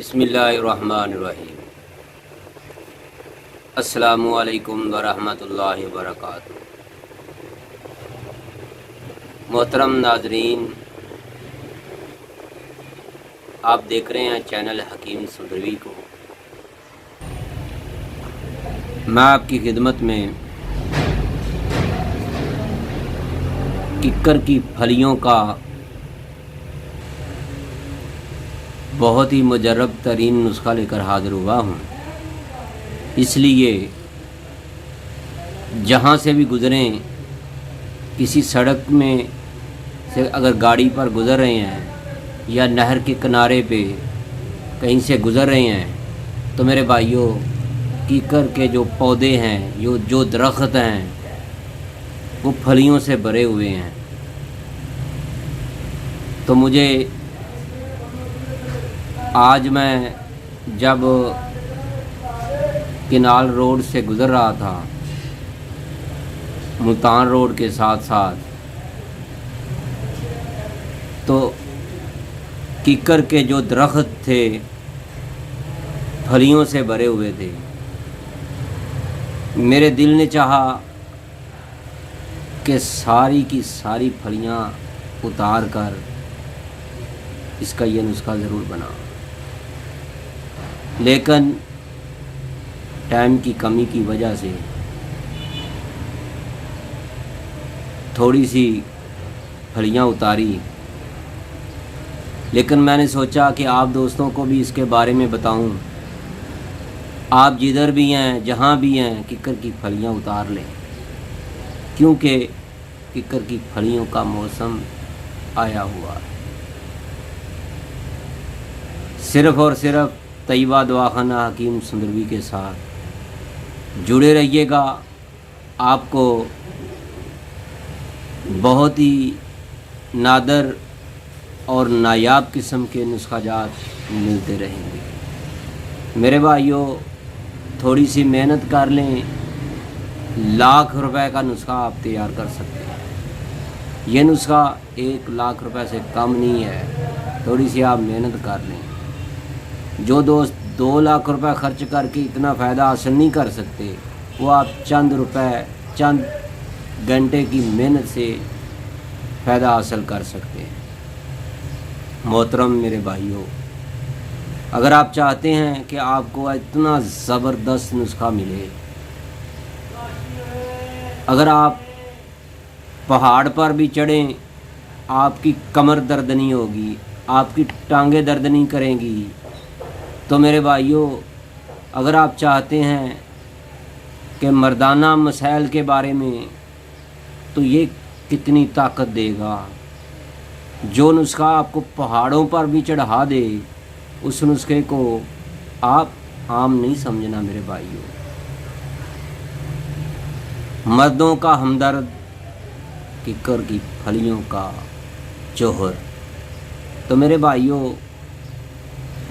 बिस्मिल्लाहिर्रहमानिर्रहीम। अस्सलामु अलैकुम वरहमतुल्लाहि वबरकातुहू। मोहतरम नाजरीन, आप देख रहे हैं चैनल हकीम सुंदरवी को। मैं आपकी खिदमत में किक्कर की फलियों का बहुत ही मुजर्रब तरीन नुस्खा लेकर हाजिर हुआ हूँ। इसलिए जहाँ से भी गुज़रें, किसी सड़क में से अगर गाड़ी पर गुज़र रहे हैं या नहर के किनारे पे कहीं से गुज़र रहे हैं, तो मेरे भाइयों, कीकर के जो पौधे हैं, जो दरख्त हैं, वो फलियों से भरे हुए हैं। तो मुझे आज मैं जब किनाल रोड से गुज़र रहा था, मुल्तान रोड के साथ साथ, तो कीकर के जो दरख्त थे फलियों से भरे हुए थे। मेरे दिल ने चाहा कि सारी की सारी फलियां उतार कर इसका ये नुस्खा ज़रूर बना, लेकिन टाइम की कमी की वजह से थोड़ी सी फलियां उतारी। लेकिन मैंने सोचा कि आप दोस्तों को भी इसके बारे में बताऊं। आप जिधर भी हैं, जहां भी हैं, किक्कर की फलियां उतार लें, क्योंकि किक्कर की फलियों का मौसम आया हुआ है। सिर्फ़ और सिर्फ तैयबा दवाखाना हकीम सुंदरवी के साथ जुड़े रहिएगा। आपको बहुत ही नादर और नायाब किस्म के नुस्खाजात मिलते रहेंगे। मेरे भाइयों, थोड़ी सी मेहनत कर लें, लाख रुपए का नुस्खा आप तैयार कर सकते हैं। ये नुस्खा 1 लाख रुपए से कम नहीं है। थोड़ी सी आप मेहनत कर लें। जो दोस्त 2 लाख रुपए खर्च करके इतना फ़ायदा हासिल नहीं कर सकते, वो आप चंद रुपए, चंद घंटे की मेहनत से फ़ायदा हासिल कर सकते हैं। मोहतरम मेरे भाइयों, अगर आप चाहते हैं कि आपको इतना ज़बरदस्त नुस्खा मिले, अगर आप पहाड़ पर भी चढ़ें, आपकी कमर दर्द नहीं होगी, आपकी टांगें दर्द नहीं करेंगी। तो मेरे भाइयों, अगर आप चाहते हैं कि मर्दाना मसाइल के बारे में, तो ये कितनी ताकत देगा। जो नुस्खा आपको पहाड़ों पर भी चढ़ा दे, उस नुस्खे को आप आम नहीं समझना मेरे भाइयों। मर्दों का हमदर्द, किक्कर की फलियों का जोहर। तो मेरे भाइयों,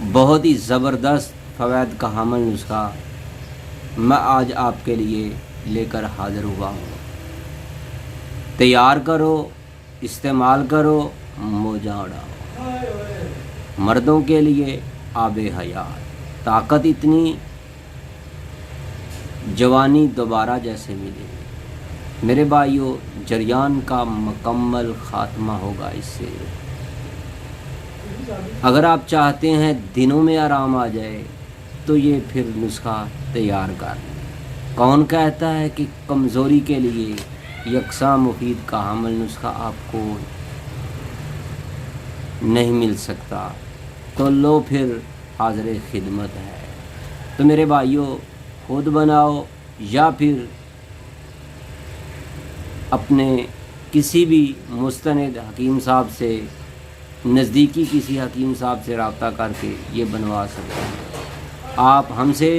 बहुत ही ज़बरदस्त फ़वाद का हामिल नुस्खा मैं आज आपके लिए लेकर हाज़िर हुआ हूँ। तैयार करो, इस्तेमाल करो, मौजा उड़ाओ। मर्दों के लिए आबे हयात, ताकत इतनी, जवानी दोबारा जैसे मिले। मेरे भाइयों, जरियान का मुकम्मल ख़ात्मा होगा इससे। अगर आप चाहते हैं दिनों में आराम आ जाए, तो ये फिर नुस्खा तैयार कर लें। कौन कहता है कि कमज़ोरी के लिए यकसा मुफीद का हामिल नुस्खा आपको नहीं मिल सकता? तो लो, फिर हाज़िर खिदमत है। तो मेरे भाइयों, खुद बनाओ या फिर अपने किसी भी मुस्तनिद हकीम साहब से, नज़दीकी किसी हकीम साहब से रब्ता करके ये बनवा सकते हैं। आप हमसे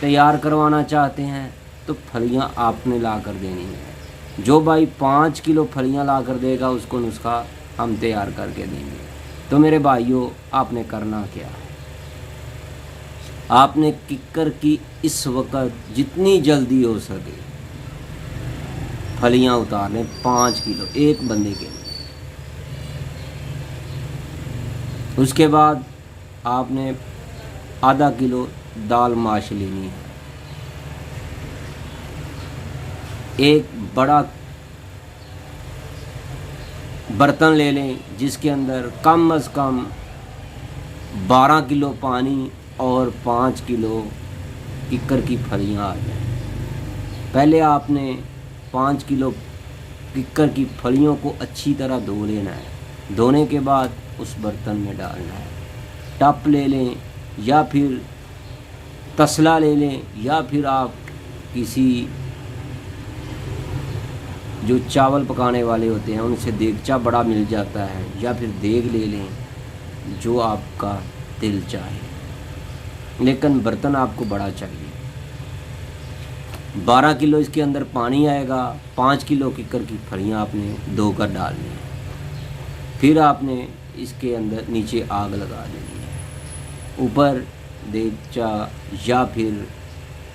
तैयार करवाना चाहते हैं तो फलियां आपने ला कर देनी है। जो भाई 5 किलो फलियां ला कर देगा, उसको नुस्खा हम तैयार करके देंगे। तो मेरे भाइयों, आपने करना क्या? आपने किक्कर की इस वक्त जितनी जल्दी हो सके फलियां उतार लें, 5 किलो एक बंदे के लिए। उसके बाद आपने आधा किलो दाल माश लेनी है। एक बड़ा बर्तन ले लें जिसके अंदर कम अज़ कम 12 किलो पानी और 5 किलो किक्कर की फलियाँ आ जाएं। पहले आपने 5 किलो किक्कर की फलियों को अच्छी तरह धो लेना है। धोने के बाद उस बर्तन में डालना है। टप ले लें या फिर तसला ले लें, या फिर आप किसी जो चावल पकाने वाले होते हैं उनसे देगचा बड़ा मिल जाता है, या फिर देग ले लें, जो आपका दिल चाहे, लेकिन बर्तन आपको बड़ा चाहिए। 12 किलो इसके अंदर पानी आएगा, 5 किलो किक्कर की फलियाँ आपने धोकर डालनी है। फिर आपने इसके अंदर नीचे आग लगा देनी है। ऊपर देगचा या फिर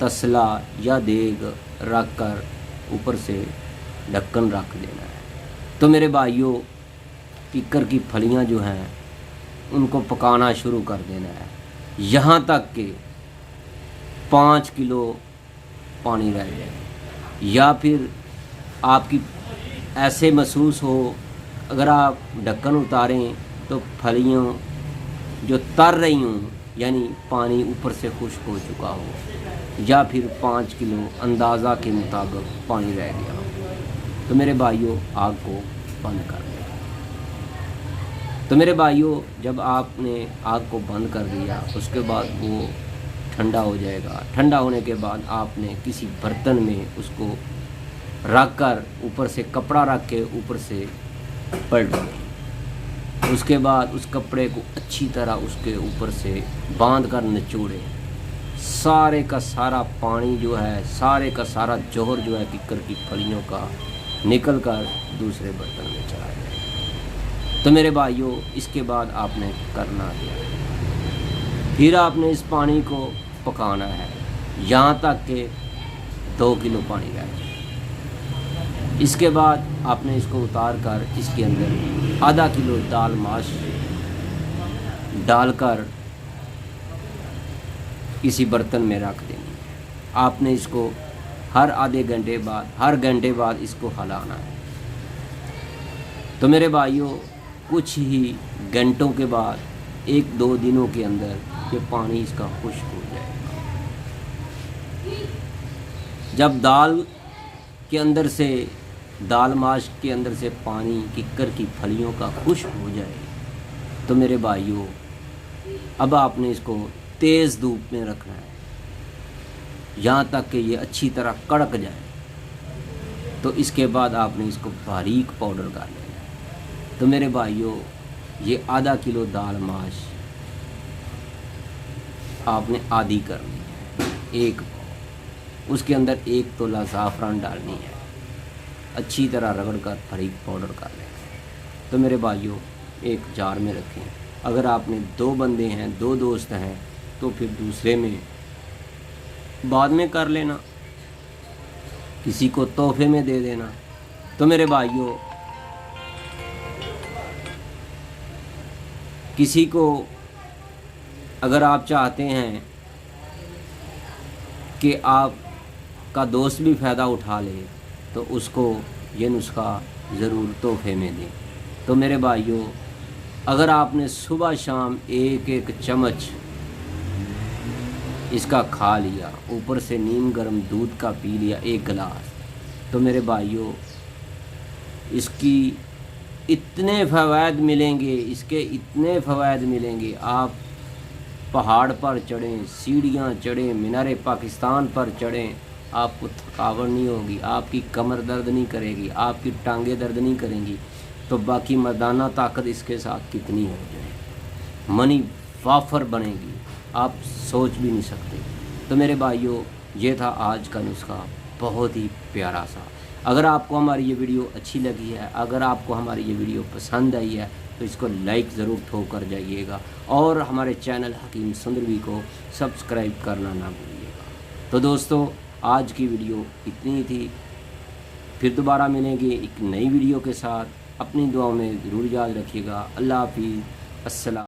तसला या देग रख कर ऊपर से ढक्कन रख देना है। तो मेरे भाइयों, किक्कर की फलियाँ जो हैं उनको पकाना शुरू कर देना है, यहाँ तक कि 5 किलो पानी रह जाए, या फिर आपकी ऐसे महसूस हो अगर आप ढक्कन उतारें तो फलियाँ जो तर रही हों, यानी पानी ऊपर से खुश्क हो चुका हो, या फिर 5 किलो अंदाज़ा के मुताबिक पानी रह गया हो, तो मेरे भाइयों आग को बंद कर दें। तो मेरे भाइयों, जब आपने आग को बंद कर दिया उसके बाद वो ठंडा हो जाएगा। ठंडा होने के बाद आपने किसी बर्तन में उसको रख कर ऊपर से कपड़ा रख के ऊपर से पलट दें। उसके बाद उस कपड़े को अच्छी तरह उसके ऊपर से बांध कर निचोड़ें। सारे का सारा पानी जो है, सारे का सारा जौहर जो है किक्कर की फलियों का निकल कर दूसरे बर्तन में चला जाए। तो मेरे भाइयों, इसके बाद आपने करना क्या, फिर आपने इस पानी को पकाना है यहाँ तक कि 2 किलो पानी रह जाए। इसके बाद आपने इसको उतार कर इसके अंदर आधा किलो दाल माश डालकर किसी बर्तन में रख देनी है। आपने इसको हर आधे घंटे बाद, हर घंटे बाद इसको हिलाना है। तो मेरे भाइयों, कुछ ही घंटों के बाद, 1-2 दिनों के अंदर ये पानी इसका खुश्क हो जाएगा। जब दाल के अंदर से, दाल माश के अंदर से पानी किक्कर की फलियों का खुश्क हो जाए, तो मेरे भाइयों अब आपने इसको तेज़ धूप में रखना है यहाँ तक कि ये अच्छी तरह कड़क जाए। तो इसके बाद आपने इसको बारीक पाउडर कर लेना है। तो मेरे भाइयों, ये आधा किलो दाल माश आपने आधी करनी है, एक उसके अंदर 1 तोला ज़ाफ़रान डालनी है, अच्छी तरह रगड़ कर बारीक पाउडर कर लेना है। तो मेरे भाइयों, एक जार में रखें। अगर आपने 2 बंदे हैं, 2 दोस्त हैं, तो फिर दूसरे में बाद में कर लेना, किसी को तोहफे में दे देना। तो मेरे भाइयों, किसी को अगर आप चाहते हैं कि आपका दोस्त भी फ़ायदा उठा ले, तो उसको ये नुस्खा ज़रूर तोहफे में दें। तो मेरे भाइयों, अगर आपने सुबह शाम 1-1 चम्मच इसका खा लिया, ऊपर से नीम गर्म दूध का पी लिया 1 गिलास, तो मेरे भाइयों इसकी इतने फ़वाद मिलेंगे, इसके इतने फ़वाद मिलेंगे। आप पहाड़ पर चढ़ें, सीढ़ियाँ चढ़ें, मीनार पाकिस्तान पर चढ़ें, आपको थकावट नहीं होगी, आपकी कमर दर्द नहीं करेगी, आपकी टांगें दर्द नहीं करेंगी। तो बाकी मर्दाना ताकत इसके साथ कितनी हो जाए, मनी वाफर बनेगी, आप सोच भी नहीं सकते। तो मेरे भाइयों, ये था आज का नुस्खा, बहुत ही प्यारा सा। अगर आपको हमारी ये वीडियो अच्छी लगी है, अगर आपको हमारी ये वीडियो पसंद आई है, तो इसको लाइक ज़रूर ठोक कर जाइएगा, और हमारे चैनल हकीम सुंदरवी को सब्सक्राइब करना ना भूलिएगा। तो दोस्तों, आज की वीडियो इतनी ही थी। फिर दोबारा मिलेंगे एक नई वीडियो के साथ। अपनी दुआओं में ज़रूर याद रखिएगा। अल्लाह हाफिज़। अस्सलाम।